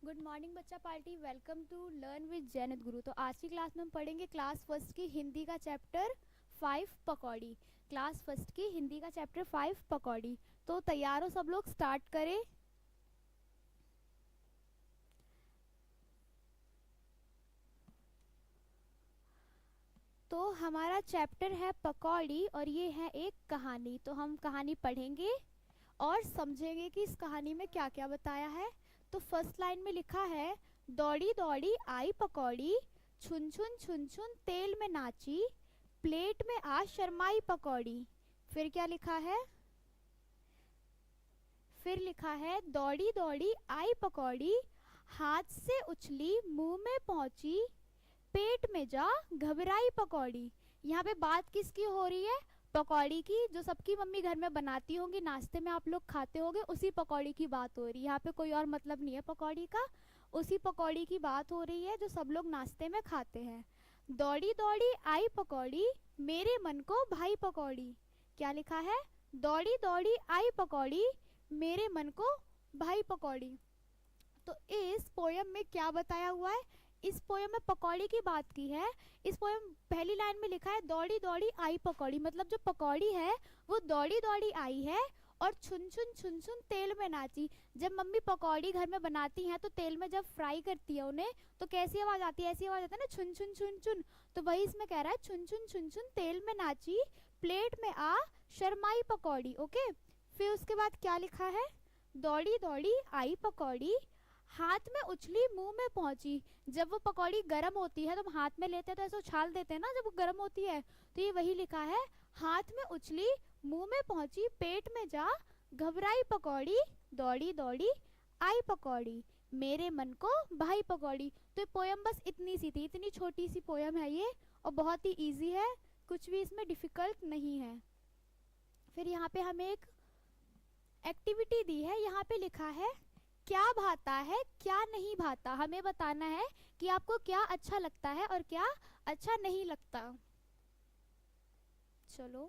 Good morning बच्चा party, welcome to learn with Jainat Guru. तो आज की क्लास में हम पढ़ेंगे क्लास फर्स्ट की हिंदी का चैप्टर 5 पकौड़ी। क्लास फर्स्ट की हिंदी का चैप्टर 5 पकौड़ी। तो तैयार हो सब लोग, स्टार्ट करें। तो हमारा चैप्टर है पकौड़ी और ये है एक कहानी। तो हम कहानी पढ़ेंगे और समझेंगे कि इस कहानी में क्या क्या बताया है। तो फर्स्ट लाइन में लिखा है, दौड़ी दौड़ी आई पकौड़ी, छुन छुन तेल में नाची, प्लेट में आ शर्माई पकौड़ी। फिर क्या लिखा है, फिर लिखा है दौड़ी दौड़ी आई पकौड़ी, हाथ से उछली मुंह में पहुंची, पेट में जा घबराई पकौड़ी। यहाँ पे बात किसकी हो रही है? पकौड़ी की, जो सबकी मम्मी घर में बनाती होंगी, नाश्ते में आप लोग खाते होंगे, उसी पकौड़ी की बात हो रही है। यहाँ पे कोई और मतलब नहीं है पकौड़ी का, उसी पकौड़ी की बात हो रही है जो सब लोग नाश्ते में खाते हैं। दौड़ी दौड़ी आई पकौड़ी, मेरे मन को भाई पकौड़ी। क्या लिखा है? दौड़ी दौड़ी आई पकौड़ी, मेरे मन को भाई पकौड़ी। तो इस पोयम में क्या बताया हुआ है? इस पोयम में पकौड़ी की बात की है। इस पोयम पहली लाइन में लिखा है दौड़ी दौड़ी आई पकौड़ी, मतलब जो पकौड़ी है वो दौड़ी दौड़ी आई है और छुन छुन तेल में नाची। जब मम्मी पकौड़ी घर में बनाती हैं तो तेल में जब फ्राई करती है उन्हें, तो कैसी आवाज आती है? ऐसी आवाज आती है ना, छुन छुन। तो वही इसमें कह रहा है, छुन छुन तेल में नाची, प्लेट में आ शर्माई पकौड़ी। ओके, फिर उसके बाद क्या लिखा है? दौड़ी दौड़ी आई पकौड़ी, हाथ में उछली मुंह में पहुंची। जब वो पकौड़ी गर्म होती है तो हम हाथ में लेते हैं तो ऐसे उछाल देते हैं ना जब वो गर्म होती है, तो ये वही लिखा है, हाथ में उछली मुंह में पहुंची, पेट में जा घबराई पकौड़ी, दौड़ी दौड़ी आई पकौड़ी, मेरे मन को भाई पकौड़ी। तो ये पोयम बस इतनी सी थी, इतनी छोटी सी पोयम है ये और बहुत ही इजी है, कुछ भी इसमें डिफिकल्ट नहीं है। फिर यहाँ पे हमें एक एक्टिविटी दी है, यहाँ पे लिखा है क्या भाता है क्या नहीं भाता। हमें बताना है कि आपको क्या अच्छा लगता है और क्या अच्छा नहीं लगता। चलो,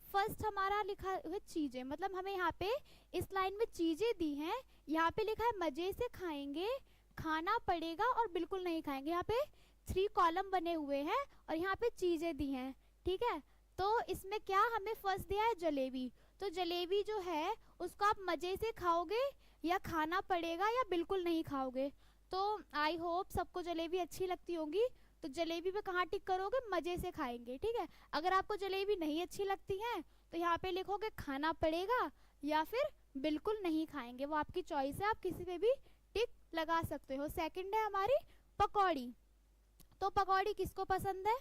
फर्स्ट हमारा लिखा है चीजें, मतलब हमें यहाँ पे इस लाइन में चीजें दी हैं। यहाँ पे लिखा है मजे से खाएंगे, खाना पड़ेगा और बिल्कुल नहीं खाएंगे। यहाँ पे 3 कॉलम बने हुए हैं और यहाँ पे चीजें दी हैं, ठीक है। तो इसमें क्या हमें फर्स्ट दिया है? जलेबी। तो जलेबी जो है उसको आप मजे से खाओगे या खाना पड़ेगा या बिल्कुल नहीं खाओगे। तो आई होप सबको जलेबी अच्छी लगती होंगी। तो जलेबी पे कहाँ टिक करोगे? मजे से खाएंगे, ठीक है। अगर आपको जलेबी नहीं अच्छी लगती है तो यहाँ पे लिखोगे खाना पड़ेगा या फिर बिल्कुल नहीं खाएंगे, वो आपकी चॉइस है, आप किसी पे भी टिक लगा सकते हो। सेकंड है हमारी पकौड़ी। तो पकौड़ी किसको पसंद है?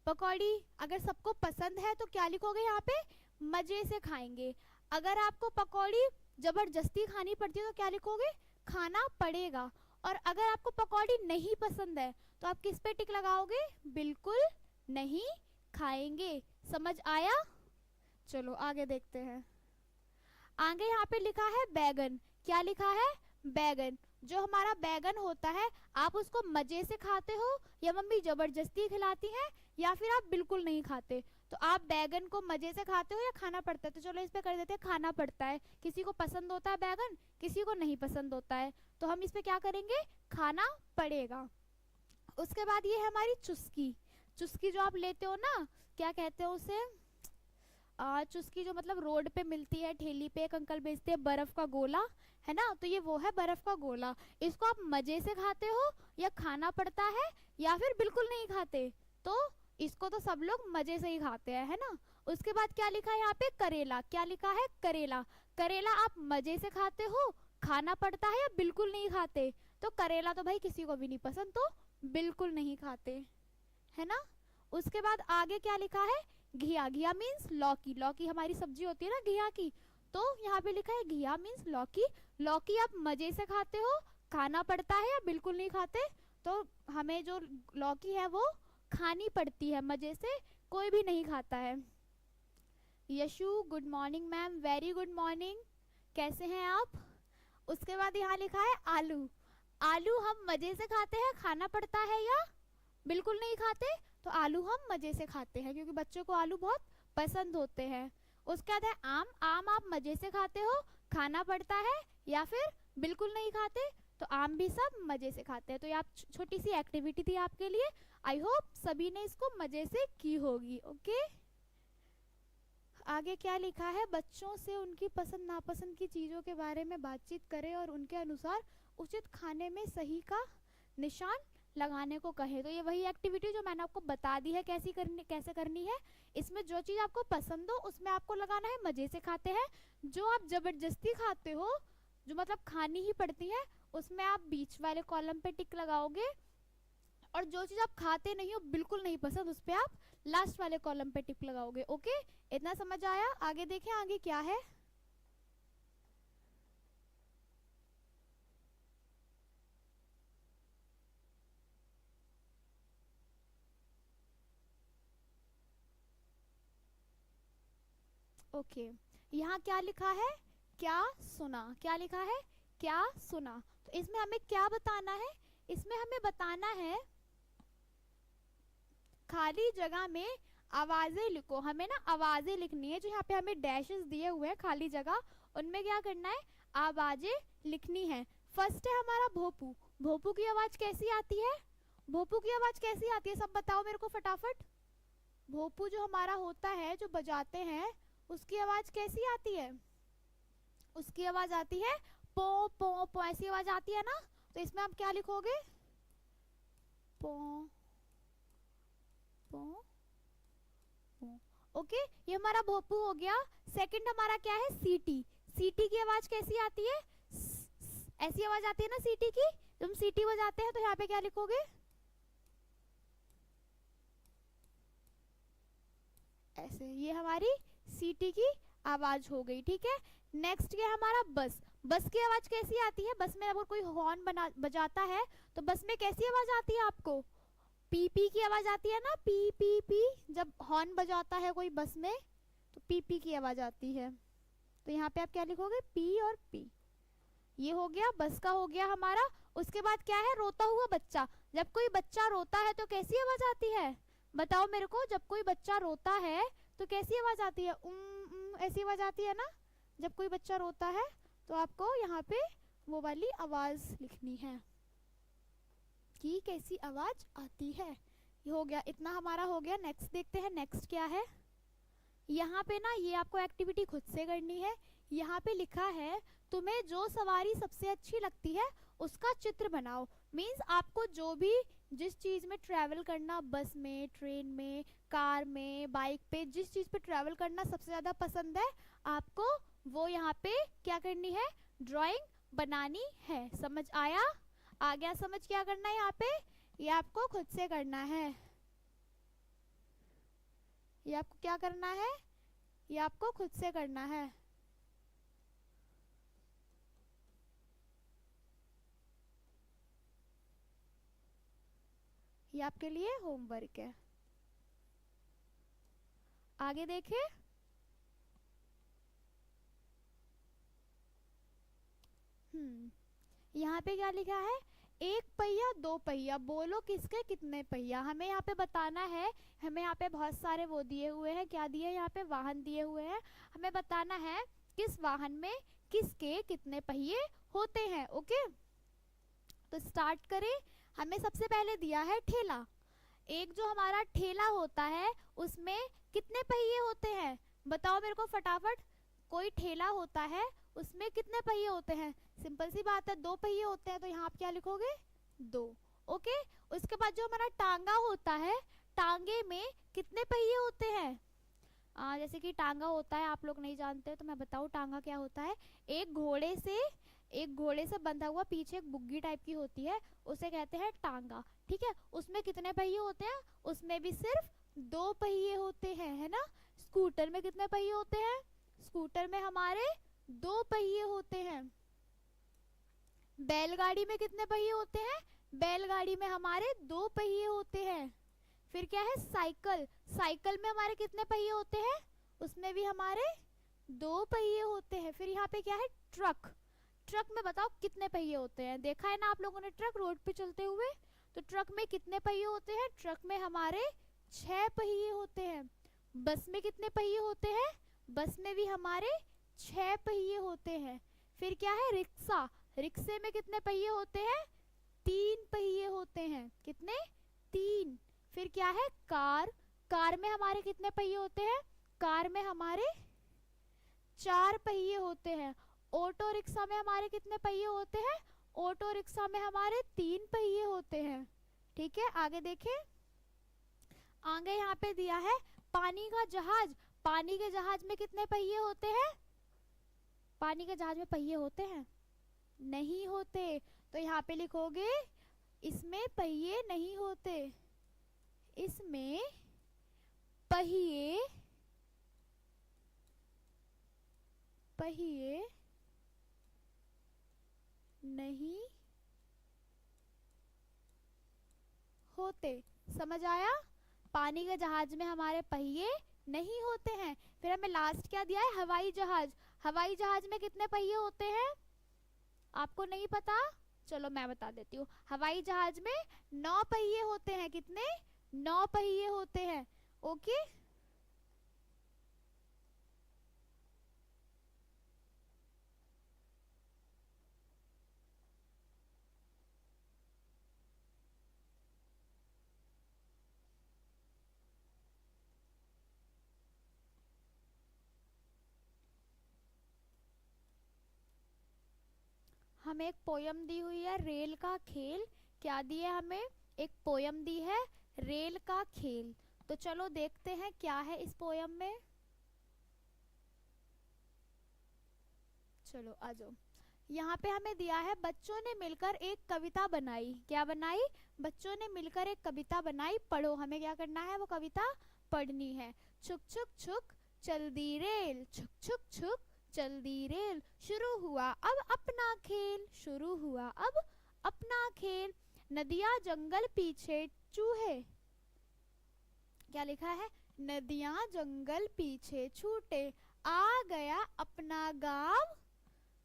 पकौड़ी अगर सबको पसंद है तो क्या लिखोगे यहाँ पे? मजे से खाएंगे। अगर आपको पकौड़ी जबरदस्ती खानी पड़ती है तो क्या लिखोगे? खाना पड़ेगा। और अगर आपको पकौड़ी नहीं पसंद है तो आप किस पे टिक लगाओगे? बिल्कुल नहीं खाएंगे। समझ आया? चलो आगे देखते हैं। आगे यहाँ पे लिखा है बैगन। क्या लिखा है? बैगन। जो हमारा बैगन होता है, आप उसको मजे से खाते हो या मम्मी जबरदस्ती खिलाती है या फिर आप बिल्कुल नहीं खाते। तो आप बैगन को मजे से खाते हो या खाना पड़ता है? तो चलो इस पे कर देते हैं खाना पड़ता है। किसी को पसंद होता है बैगन, किसी को नहीं पसंद होता है, तो हम इस पे क्या करेंगे? खाना पड़ेगा। उसके बाद ये है हमारी चुस्की। चुस्की जो आप लेते हो ना, क्या कहते हो उसे? चुस्की जो मतलब रोड पे मिलती है, ठेली पे एक अंकल बेचते हैं, बर्फ का गोला, है ना। तो ये वो है बर्फ का गोला। इसको आप मजे से खाते हो या खाना पड़ता है या फिर बिल्कुल नहीं खाते? तो इसको तो सब लोग मजे से ही खाते हैं, है ना। उसके बाद क्या लिखा है यहाँ पे? करेला। क्या लिखा है? करेला। करेला आप मजे से खाते हो, खाना पड़ता है या बिल्कुल नहीं खाते? तो करेला तो भाई किसी को भी नहीं पसंद, तो बिल्कुल नहीं खाते, है ना। उसके बाद आगे क्या लिखा है? घिया। घिया मीन्स लौकी। लौकी हमारी सब्जी होती है ना घिया की, तो यहाँ पे लिखा है घिया मीन्स लौकी। लौकी आप मजे से खाते हो, खाना पड़ता है या बिल्कुल नहीं खाते? तो हमें जो लौकी है वो खानी पड़ती है मजे से, कोई भी नहीं खाता है। Yashu good morning ma'am, very good morning, कैसे हैं आप? उसके बाद यहाँ लिखा है आलू। आलू हम मजे से खाते हैं, खाना पड़ता है या बिल्कुल नहीं खाते? तो आलू हम मजे से खाते हैं क्योंकि बच्चों को आलू बहुत पसंद होते हैं। उसके बाद है आम। आम आप मजे से खाते हो, खाना पड़ता है या फिर बिल्कुल नहीं खाते? तो आम भी सब मजे से खाते हैं। तो ये आप छोटी सी एक्टिविटी थी आपके लिए। आई होप सभी ने इसको मजे से की होगी। ओके, आगे क्या लिखा है, बच्चों से उनकी पसंद नापसंद की चीज़ों के बारे में बातचीत करें और उनके अनुसार उचित खाने में सही का निशान लगाने को कहें। तो ये वही एक्टिविटी जो मैंने आपको बता दी है कैसे करनी है। इसमें जो चीज़ आपको पसंद हो उसमें आपको लगाना है मज़े से खाते हैं। जो आप ज़बरदस्ती खाते हो, जो मतलब खानी ही पड़ती है, उसमें आप बीच वाले कॉलम पे टिक लगाओगे। और जो चीज़ आप खाते नहीं हो, बिल्कुल नहीं पसंद, उस पर आप लास्ट वाले कॉलम पे टिक लगाओगे। ओके, इतना समझ आया? आगे देखें, आगे क्या है। ओके, यहाँ क्या लिखा है, क्या सुना। क्या लिखा है, क्या सुना। तो इसमें हमें क्या बताना है, इसमें हमें बताना है खाली जगह में आवाजें लिखो। हमें ना आवाजें लिखनी है। जो यहाँ पे हमें डैशेस दिए हुए हैं खाली जगह, उनमें क्या करना है, आवाजें लिखनी है। फर्स्ट है हमारा भोपू। भोपू की आवाज कैसी आती है, भोपू की आवाज कैसी आती है, सब बताओ मेरे को फटाफट। भोपू जो हमारा होता है, जो बजाते हैं, उसकी आवाज कैसी आती है, उसकी आवाज आती है पो पो पो, ऐसी आवाज आती है ना। तो इसमें आप क्या लिखोगे, पो पो पो। ओके, ये हमारा भोपू हो गया। सेकंड हमारा क्या है, सीटी। सीटी की आवाज कैसी आती है, ऐसी आवाज आती है ना सीटी की। तुम सीटी बजाते हैं तो यहाँ पे क्या लिखोगे, ऐसे। ये हमारी सीटी की आवाज हो गई, ठीक है। नेक्स्ट क्या हमारा बस। बस की आवाज कैसी आती है, बस में अगर कोई हॉर्न बजाता है तो बस में कैसी आवाज आती है आपको, पी पी की आवाज आती है ना, पी पी पी। जब हॉर्न बजाता है कोई बस में तो पी पी की आवाज आती है। तो यहाँ पे आप क्या लिखोगे, पी और पी। ये हो गया, बस का हो गया हमारा। उसके बाद क्या है, रोता हुआ बच्चा। जब कोई बच्चा रोता है तो कैसी आवाज आती है, बताओ मेरे को। जब कोई बच्चा रोता है तो कैसी आवाज आती है, ऐसी आवाज आती है ना। जब कोई बच्चा रोता है तो आपको यहाँ पे वो वाली आवाज लिखनी है कि कैसी आवाज आती है। ये हो गया, इतना हमारा हो गया। नेक्स्ट देखते हैं, नेक्स्ट क्या है। यहाँ पे ना ये आपको एक्टिविटी खुद से करनी है। यहाँ पे लिखा है, तुम्हें जो सवारी सबसे अच्छी लगती है उसका चित्र बनाओ। मीन्स आपको जो भी, जिस चीज़ में ट्रैवल करना, बस में, ट्रेन में, कार में, बाइक पे, जिस चीज़ पे ट्रैवल करना सबसे ज़्यादा पसंद है, आपको वो यहाँ पे क्या करनी है, ड्राइंग बनानी है। समझ आया, आ गया समझ क्या करना है यहाँ पे। ये आपको खुद से करना है। ये आपको क्या करना है, ये आपको खुद से करना है। ये आपके लिए होमवर्क है। आगे देखें, यहाँ पे क्या लिखा है, एक पहिया दो पहिया, बोलो किसके कितने पहिया। हमें यहाँ पे बताना है। हमें यहाँ पे बहुत सारे वो दिए हुए हैं, क्या दिए, यहाँ पे वाहन दिए हुए हैं। हमें बताना है किस वाहन में किसके कितने पहिए होते हैं। ओके, तो स्टार्ट करें। हमें सबसे पहले दिया है ठेला। एक जो हमारा ठेला होता है उसमें कितने पहिए होते हैं, बताओ मेरे को फटाफट। कोई ठेला होता है उसमें कितने पहिए होते हैं, सिंपल सी बात है, दो पहिए होते हैं। तो यहाँ आप क्या लिखोगे, दो। ओके, उसके बाद जो हमारा टांगा होता है, टांगे में कितने पहिए होते हैं। जैसे कि टांगा होता है, आप लोग नहीं जानते तो मैं बताऊँ टांगा क्या होता है। एक घोड़े से बंधा हुआ पीछे एक बुग्गी टाइप की होती है, उसे कहते हैं टांगा, ठीक है। उसमें कितने पहिए होते हैं, उसमें भी सिर्फ दो पहिए होते हैं, है ना। स्कूटर में कितने पहिए होते हैं, स्कूटर में हमारे दो पहिए होते हैं। बैलगाड़ी में कितने पहिए होते हैं, बैलगाड़ी में हमारे दो पहिए होते हैं। फिर क्या है, साइकिल। साइकिल में हमारे कितने पहिए होते हैं, उसमें भी हमारे दो पहिए होते हैं। फिर यहाँ पे क्या है, ट्रक। ट्रक में बताओ कितने पहिए होते हैं, देखा है ना आप लोगों ने ट्रक रोड पे चलते हुए। तो ट्रक में कितने पहिए होते हैं, ट्रक में हमारे 6 पहिए होते हैं। बस में कितने पहिए होते हैं, बस में भी हमारे 6 पहिए होते हैं। फिर क्या है, रिक्शा। रिक्शे में कितने पहिए होते हैं? 3 पहिए होते हैं। कितने? 3। फिर क्या है? कार। कार में हमारे कितने पहिए होते हैं? कार में हमारे 4 पहिए होते हैं। ऑटो रिक्शा में हमारे कितने पहिए होते हैं? ऑटो रिक्शा में हमारे 3 पहिए होते हैं। ठीक है, आगे देखें। आगे यहाँ पे दिया है पानी का जहाज। पानी के जहाज में कितने पहिए होते हैं? पानी के जहाज में पहिए होते हैं? नहीं होते। तो यहाँ पे लिखोगे इसमें पहिए नहीं होते, इसमें पहिए पहिए नहीं होते। समझ आया? पानी के जहाज में हमारे पहिए नहीं होते हैं। फिर हमें लास्ट क्या दिया है? हवाई जहाज। हवाई जहाज में कितने पहिए होते हैं? आपको नहीं पता? चलो मैं बता देती हूँ। हवाई जहाज में 9 पहिए होते हैं। कितने? 9 पहिए होते हैं। ओके। हमें एक पोयम दी हुई है, रेल का खेल। क्या दी है हमें? एक पोयम दी है, रेल का खेल। तो चलो देखते हैं क्या है इस पोयम में। चलो आ जाओ। यहाँ पे हमें दिया है बच्चों ने मिलकर एक कविता बनाई। क्या बनाई? बच्चों ने मिलकर एक कविता बनाई। पढ़ो। हमें क्या करना है? वो कविता पढ़नी है। छुक छुक छुक चलदी रेल, छुक छुक छुक चलदी रेल, शुरू हुआ अब अपना खेल, शुरू हुआ अब अपना खेल। नदियाँ जंगल पीछे चूहे। क्या लिखा है? नदियाँ जंगल पीछे छूटे, आ गया अपना गाँव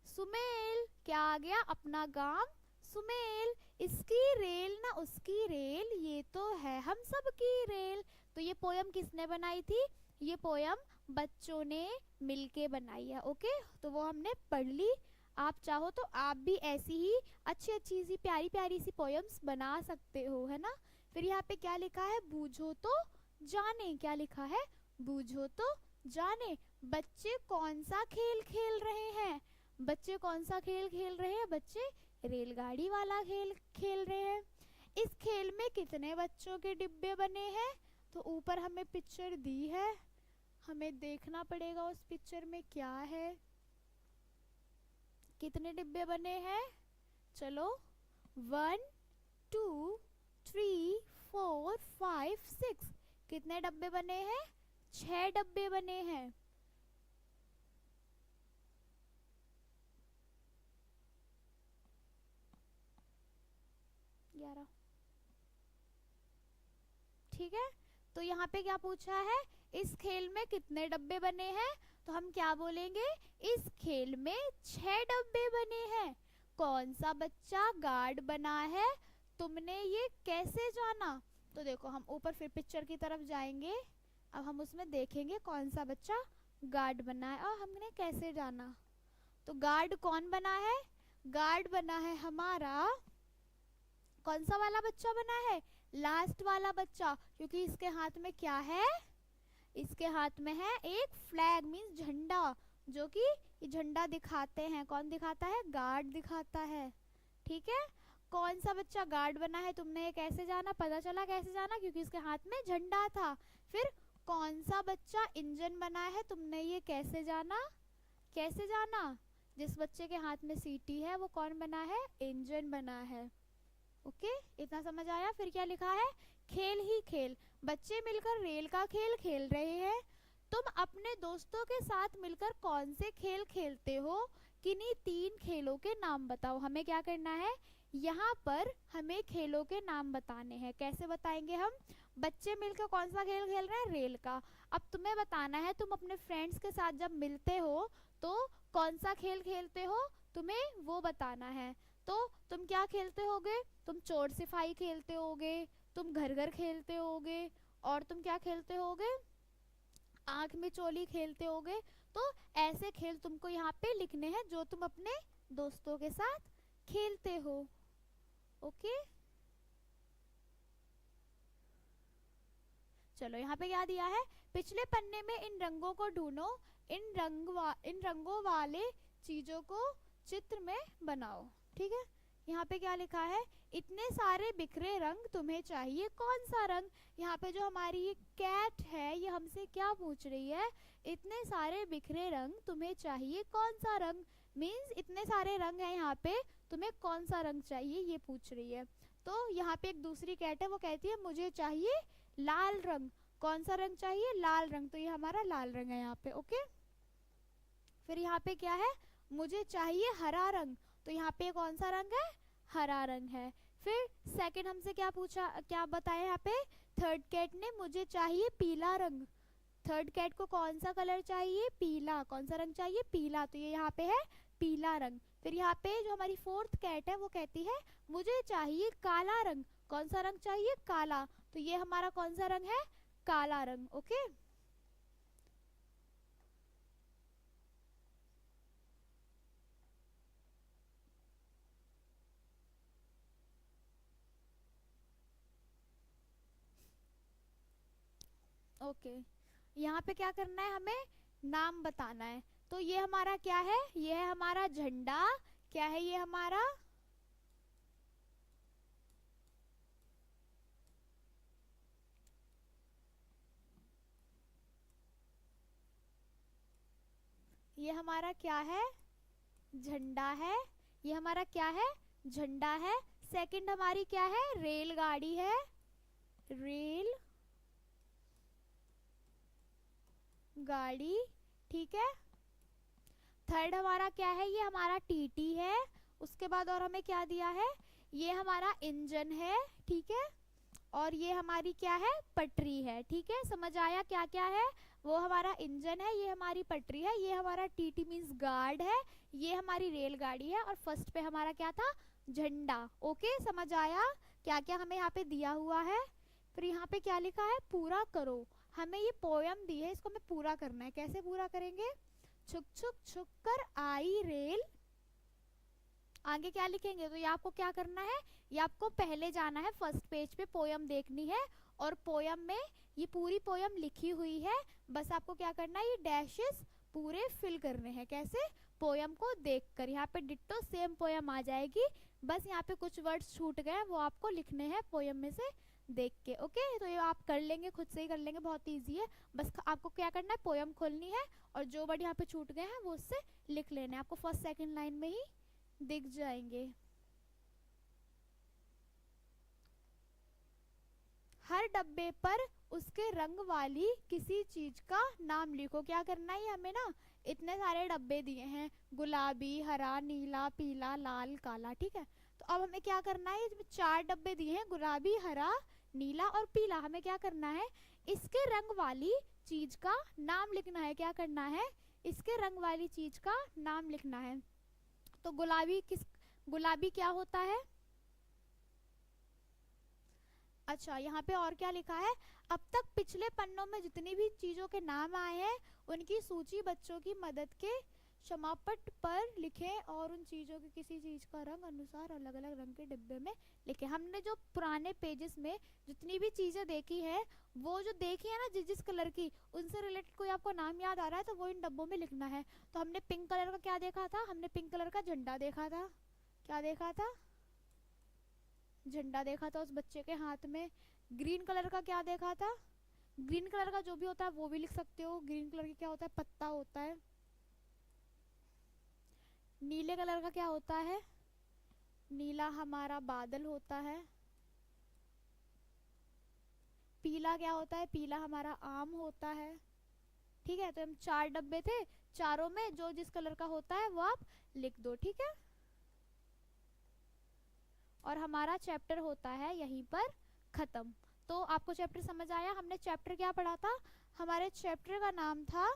सुमेल। क्या आ गया? अपना गांव सुमेल। इसकी रेल ना उसकी रेल, ये तो है हम सब की रेल। तो ये पोयम किसने बनाई थी? ये पोयम बच्चों ने मिलके बनाई है। ओके, तो वो हमने पढ़ ली। आप चाहो तो आप भी ऐसी ही अच्छी अच्छी सी प्यारी प्यारी सी पोयम्स बना सकते हो, है ना। फिर यहाँ पे क्या लिखा है? बूझो तो जाने। क्या लिखा है? बूझो तो जाने। बच्चे कौन सा खेल खेल रहे हैं? बच्चे कौन सा खेल खेल रहे हैं? बच्चे रेलगाड़ी वाला खेल खेल रहे हैं। इस खेल में कितने बच्चों के डिब्बे बने हैं? तो ऊपर हमें पिक्चर दी है, हमें देखना पड़ेगा उस पिक्चर में क्या है। कितने डिब्बे बने हैं? चलो 1 2 3 4 5 6। कितने डब्बे बने हैं? 6 डब्बे बने हैं। 11। ठीक है, तो यहाँ पे क्या पूछा है? इस खेल में कितने डब्बे बने हैं? तो हम क्या बोलेंगे? इस खेल में 6 डब्बे बने हैं। कौन सा बच्चा गार्ड बना है? तुमने ये कैसे जाना? तो देखो हम ऊपर फिर पिक्चर की तरफ जाएंगे। अब हम उसमें देखेंगे कौन सा बच्चा गार्ड बना है और हमने कैसे जाना। तो गार्ड कौन बना है? गार्ड बना है हमारा, कौन सा वाला बच्चा बना है? लास्ट वाला बच्चा, क्योंकि इसके हाथ में क्या है? इसके हाथ में है एक फ्लैग, मीन्स झंडा, जो कि झंडा दिखाते हैं। कौन दिखाता है? गार्ड दिखाता है। ठीक है, कौन सा बच्चा गार्ड बना है? तुमने ये कैसे जाना? पता चला कैसे जाना, क्योंकि इसके हाथ में झंडा था। फिर कौन सा बच्चा इंजन बना है? तुमने ये कैसे जाना? कैसे जाना? जिस बच्चे के हाथ में सीटी है वो कौन बना है? इंजन बना है। ओके, इतना समझ आया। फिर क्या लिखा है? खेल ही खेल। बच्चे मिलकर रेल का खेल खेल रहे हैं। तुम अपने दोस्तों के साथ मिलकर कौन से खेल खेलते हो? किन्हीं 3 खेलों के नाम बताओ। हमें क्या करना है? यहाँ पर हमें खेलों के नाम बताने हैं। कैसे बताएंगे हम? बच्चे मिलकर कौन सा खेल खेल रहे हैं? रेल का। अब तुम्हें बताना है, तुम अपने फ्रेंड्स के साथ जब मिलते हो तो कौन सा खेल खेलते हो, तुम्हें वो बताना है। तो तुम क्या खेलते होगे? तुम चोर सिपाही खेलते होगे, तुम घर घर खेलते होगे, और तुम क्या खेलते होगे? आंख में चोली खेलते होगे। तो ऐसे खेल तुमको यहाँ पे लिखने हैं जो तुम अपने दोस्तों के साथ खेलते हो। ओके, चलो यहाँ पे क्या दिया है, पिछले पन्ने में इन रंगों को ढूंढो, इन रंगों वाले चीजों को चित्र में बनाओ। ठीक है, यहाँ पे क्या लिखा है, इतने सारे बिखरे रंग तुम्हें चाहिए कौन सा रंग। यहाँ पे जो हमारी ये कैट है ये हमसे क्या पूछ रही है, इतने सारे बिखरे रंग तुम्हें चाहिए कौन सा रंग, मीन्स इतने सारे रंग हैं यहाँ पे, तुम्हें कौन सा रंग चाहिए ये पूछ रही है। तो यहाँ पे एक दूसरी कैट है, वो कहती है मुझे चाहिए लाल रंग। कौन सा रंग चाहिए, लाल रंग, तो ये हमारा लाल रंग है यहाँ पे। ओके, फिर यहाँ पे क्या है, मुझे चाहिए हरा रंग, तो यहाँ पे कौन सा रंग है, हरा रंग है। फिर सेकंड हमसे क्या पूछा, क्या बताया यहाँ पे, थर्ड कैट ने मुझे चाहिए पीला रंग। थर्ड कैट को कौन सा कलर चाहिए, पीला। कौन सा रंग चाहिए, पीला, तो ये यहाँ पे है पीला रंग। फिर यहाँ पे जो हमारी फोर्थ कैट है वो कहती है मुझे चाहिए काला रंग। कौन सा रंग चाहिए, काला, तो ये हमारा कौन सा रंग है, काला रंग। ओके, ओके, यहाँ पे क्या करना है, हमें नाम बताना है। तो ये हमारा क्या है, ये है हमारा झंडा। क्या है ये हमारा, ये हमारा क्या है, झंडा है। ये हमारा क्या है, झंडा है। सेकंड हमारी क्या है, रेलगाड़ी है, रेल गाड़ी। ठीक है, थर्ड हमारा क्या है, ये हमारा टीटी है। उसके बाद और हमें क्या दिया है, ये हमारा इंजन है। ठीक है, और ये हमारी क्या है, पटरी है। ठीक है, समझ आया क्या क्या है, वो हमारा इंजन है, ये हमारी पटरी है, ये हमारा टीटी मीन्स गार्ड है, ये हमारी रेलगाड़ी है, और फर्स्ट पे हमारा क्या था, झंडा। ओके, समझ आया क्या क्या हमें यहाँ पे दिया हुआ है। फिर यहाँ पे क्या लिखा है, पूरा करो। हमें ये पोयम दी है, इसको हमें पूरा करना है। कैसे पूरा करेंगे, छुक छुक छुक कर आई रेल, आगे क्या लिखेंगे, तो ये आपको क्या करना है, ये आपको पहले जाना है, फर्स्ट पेज पे पोयम देखनी है, और पोयम में ये पूरी पोयम लिखी हुई है। बस आपको क्या करना है, ये डैशेस पूरे फिल करने हैं। कैसे, पोयम को देखकर, यहाँ पे डिट्टो सेम पोयम आ जाएगी, बस यहाँ पे कुछ वर्ड्स छूट गए वो आपको लिखने हैं पोयम में से देख के। ओके, तो ये आप कर लेंगे, खुद से ही कर लेंगे, बहुत ईजी है। बस आपको क्या करना है, पोयम खोलनी है, और जो वर्ड यहाँ पे छूट गए हैं वो उससे लिख लेने हैं, आपको फर्स्ट सेकंड लाइन में ही दिख जाएंगे। हर डब्बे पर उसके रंग वाली किसी चीज का नाम लिखो। क्या करना है हमें ना, इतने सारे डब्बे दिए हैं, गुलाबी, हरा, नीला, पीला, लाल, काला। ठीक है, तो अब हमें क्या करना है, इसमें 4 डब्बे दिए हैं, गुलाबी, हरा, नीला और पीला। हमें क्या करना है, इसके रंग वाली चीज का नाम लिखना है। क्या करना है, इसके रंग वाली चीज का नाम लिखना है। तो गुलाबी क्या होता है, अच्छा यहाँ पे और क्या लिखा है, अब तक पिछले पन्नों में जितनी भी चीजों के नाम आए हैं उनकी सूची बच्चों की मदद के क्षमापट पर लिखें, और उन चीजों की किसी चीज का रंग अनुसार अलग अलग रंग के डिब्बे में लिखें। हमने जो पुराने पेजेस में जितनी भी चीजें देखी है, वो जो देखी है ना जिस जिस कलर की, उनसे रिलेटेड कोई आपको नाम याद आ रहा है तो वो इन डब्बों में लिखना है। तो हमने पिंक कलर का क्या देखा था, हमने पिंक कलर का झंडा देखा था। क्या देखा था, झंडा देखा था उस बच्चे के हाथ में। ग्रीन कलर का क्या देखा था, ग्रीन कलर का जो भी होता है वो भी लिख सकते हो, ग्रीन कलर की क्या होता है, पत्ता होता है। नीले कलर का क्या होता है, नीला हमारा बादल होता है। पीला क्या होता है, पीला हमारा आम होता है। ठीक है, तो हम 4 डब्बे थे, चारों में जो जिस कलर का होता है वो आप लिख दो। ठीक है, और हमारा चैप्टर होता है यहीं पर खत्म। तो आपको चैप्टर समझ आया, हमने चैप्टर क्या पढ़ा था, हमारे चैप्टर का नाम था,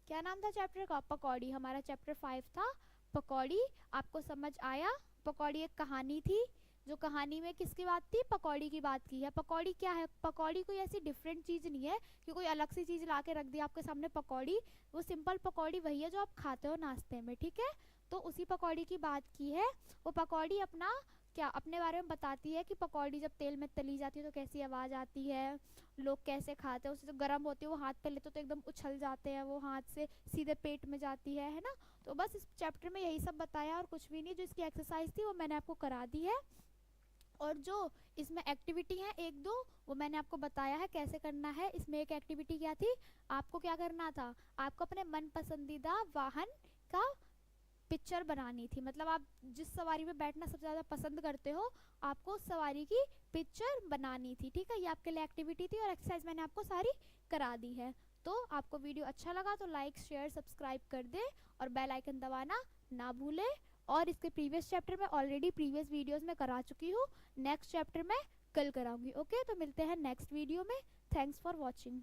क्या नाम था चैप्टर का, पकौड़ी। हमारा चैप्टर 5 था पकौड़ी। आपको समझ आया, पकौड़ी एक कहानी थी, जो कहानी में किसकी बात थी, पकौड़ी की बात की है। पकौड़ी क्या है, पकौड़ी कोई ऐसी डिफरेंट चीज़ नहीं है कि कोई अलग सी चीज़ ला के रख दी आपके सामने पकौड़ी। वो सिंपल पकौड़ी वही है जो आप खाते हो नाश्ते में। ठीक है, तो उसी पकौड़ी की बात की है। वो पकौड़ी अपना क्या अपने बारे में बताती है कि पकौड़ी जब तेल में तली जाती है तो कैसी आवाज़ आती है, लोग कैसे खाते हैं उसे, तो गर्म होती है वो हाथ पे लेते तो एकदम उछल जाते हैं, वो हाथ से सीधे पेट में जाती है ना। तो बस इस चैप्टर में यही सब बताया और कुछ भी नहीं। जो इसकी एक्सरसाइज थी वो मैंने आपको करा दी है, और जो इसमें एक्टिविटी है एक दो वो मैंने आपको बताया है कैसे करना है। इसमें एक एक्टिविटी क्या थी, आपको क्या करना था, आपको अपने मन पसंदीदा वाहन का पिक्चर बनानी थी। मतलब आप जिस सवारी में बैठना सबसे ज़्यादा पसंद करते हो, आपको उस सवारी की पिक्चर बनानी थी। ठीक है, ये आपके लिए एक्टिविटी थी और एक्सरसाइज मैंने आपको सारी करा दी है। तो आपको वीडियो अच्छा लगा तो लाइक शेयर सब्सक्राइब कर दे और बेल आइकन दबाना ना भूले। और इसके प्रीवियस चैप्टर में ऑलरेडी प्रीवियस वीडियोस में करा चुकी हूँ, नेक्स्ट चैप्टर में कल कराऊंगी। ओके, तो मिलते हैं नेक्स्ट वीडियो में। Thanks for watching.